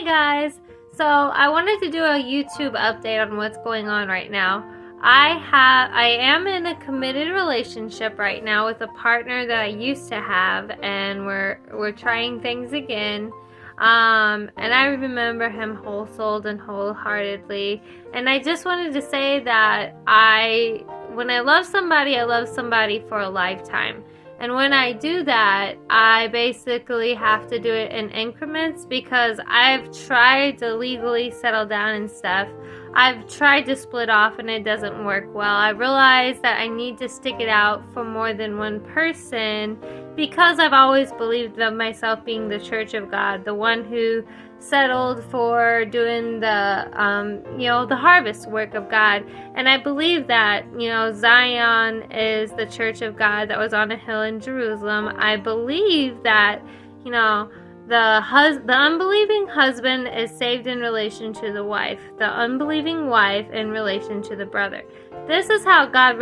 guys, so I wanted to do a YouTube update on what's going on right now. I am in a committed relationship right now with a partner that I used to have, and we're trying things again. And I remember him whole-souled and wholeheartedly. And I just wanted to say that when I love somebody for a lifetime. And when I do that, I basically have to do it in increments because I've tried to legally settle down and stuff. I've tried to split off and it doesn't work well. I realize that I need to stick it out for more than one person because I've always believed of myself being the Church of God, the one who settled for doing the harvest work of God. And I believe that, Zion is the Church of God that was on a hill in Jerusalem. I believe that, the unbelieving husband is saved in relation to the wife, the unbelieving wife in relation to the brother. This is how God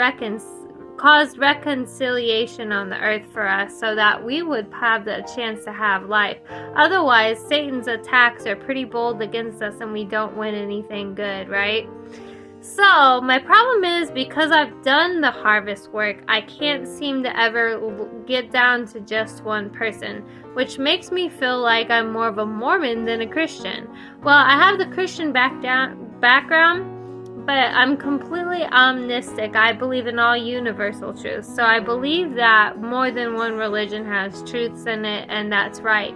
caused reconciliation on the earth for us so that we would have the chance to have life. Otherwise, Satan's attacks are pretty bold against us and we don't win anything good, right? So, my problem is because I've done the harvest work, I can't seem to ever get down to just one person, which makes me feel like I'm more of a Mormon than a Christian. Well, I have the Christian background, but I'm completely omnistic. I believe in all universal truths. So I believe that more than one religion has truths in it, and that's right.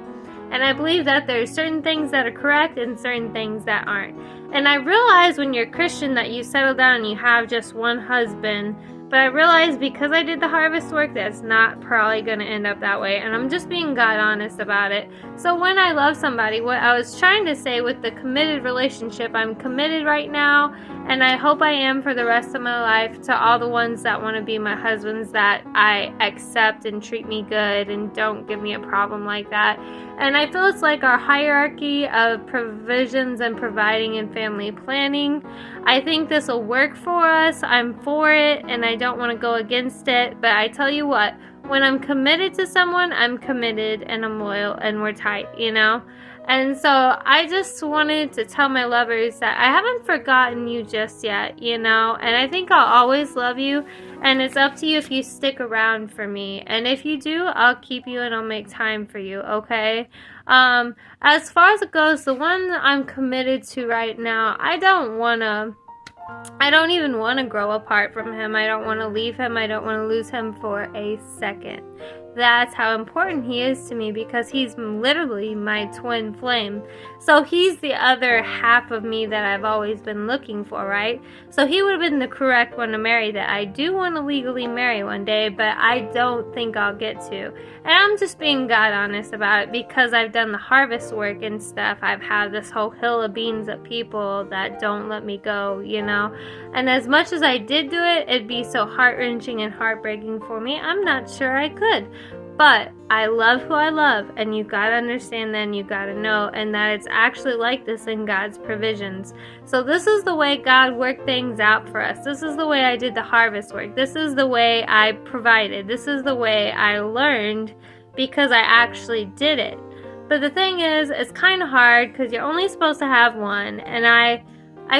And I believe that there's certain things that are correct and certain things that aren't. And I realize when you're Christian that you settle down and you have just one husband. But I realize because I did the harvest work, that's not probably going to end up that way. And I'm just being God honest about it. So when I love somebody, what I was trying to say with the committed relationship, I'm committed right now. And I hope I am for the rest of my life to all the ones that want to be my husbands, that I accept and treat me good and don't give me a problem like that. And I feel it's like our hierarchy of provisions and providing and family planning. I think this will work for us. I'm for it and I don't want to go against it. But I tell you what, when I'm committed to someone, I'm committed and I'm loyal and we're tight, And so I just wanted to tell my lovers that I haven't forgotten you just yet, And I think I'll always love you. And it's up to you if you stick around for me. And if you do, I'll keep you and I'll make time for you, okay? As far as it goes, the one I'm committed to right now, I don't even want to grow apart from him. I don't want to leave him. I don't want to lose him for a second. That's how important he is to me because he's literally my twin flame. So he's the other half of me that I've always been looking for, right? So he would have been the correct one to marry that I do want to legally marry one day, but I don't think I'll get to. And I'm just being God honest about it because I've done the harvest work and stuff. I've had this whole hill of beans of people that don't let me go, And as much as I did do it, it'd be so heart-wrenching and heartbreaking for me. I'm not sure I could. But I love who I love, and you gotta understand that, and you gotta know, and that it's actually like this in God's provisions. So this is the way God worked things out for us. This is the way I did the harvest work. This is the way I provided. This is the way I learned because I actually did it. But the thing is, it's kind of hard because you're only supposed to have one, and I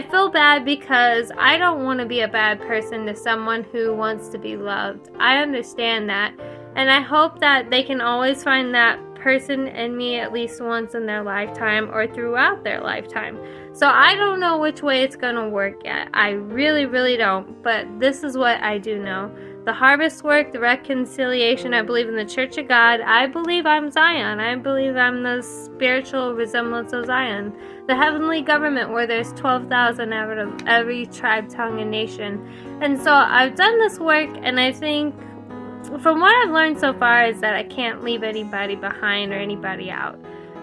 feel bad because I don't want to be a bad person to someone who wants to be loved. I understand that. And I hope that they can always find that person in me at least once in their lifetime or throughout their lifetime. So I don't know which way it's going to work yet. I really, really don't. But this is what I do know. The harvest work, the reconciliation, I believe in the Church of God. I believe I'm Zion. I believe I'm the spiritual resemblance of Zion. The heavenly government where there's 12,000 out of every tribe, tongue, and nation. And so I've done this work, and I think from what I've learned so far is that I can't leave anybody behind or anybody out.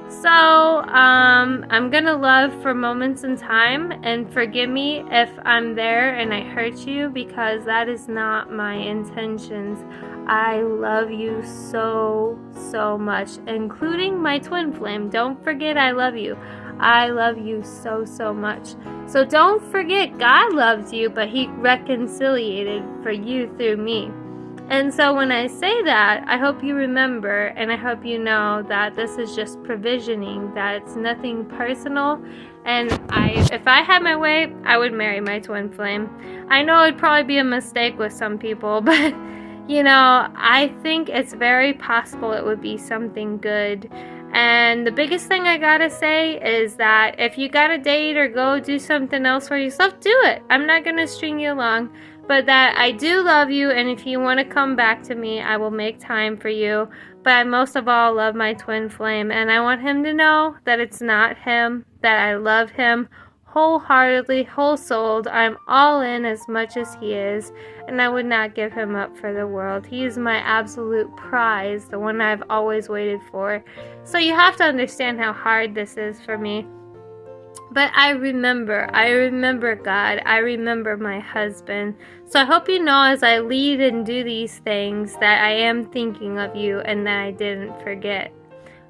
So, I'm gonna love for moments in time, and forgive me if I'm there and I hurt you because that is not my intentions. I love you so, so much, including my twin flame. Don't forget I love you. I love you so, so much. So don't forget God loves you, but He reconciliated for you through me. And so when I say that, I hope you remember, and I hope you know that this is just provisioning, that it's nothing personal. And if I had my way, I would marry my twin flame. I know it'd probably be a mistake with some people, but you know, I think it's very possible it would be something good. And the biggest thing I gotta say is that if you gotta date or go do something else for yourself, do it. I'm not gonna string you along, but that I do love you, and if you want to come back to me, I will make time for you. But I most of all love my twin flame, and I want him to know that it's not him, that I love him wholeheartedly, whole-souled. I'm all in as much as he is, and I would not give him up for the world. He is my absolute prize, the one I've always waited for. So you have to understand how hard this is for me. But I remember God, I remember my husband. So I hope you know as I lead and do these things that I am thinking of you and that I didn't forget.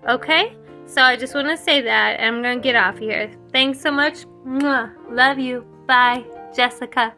Okay? So I just want to say that, and I'm going to get off here. Thanks so much. Mwah. Love you. Bye. Jessica.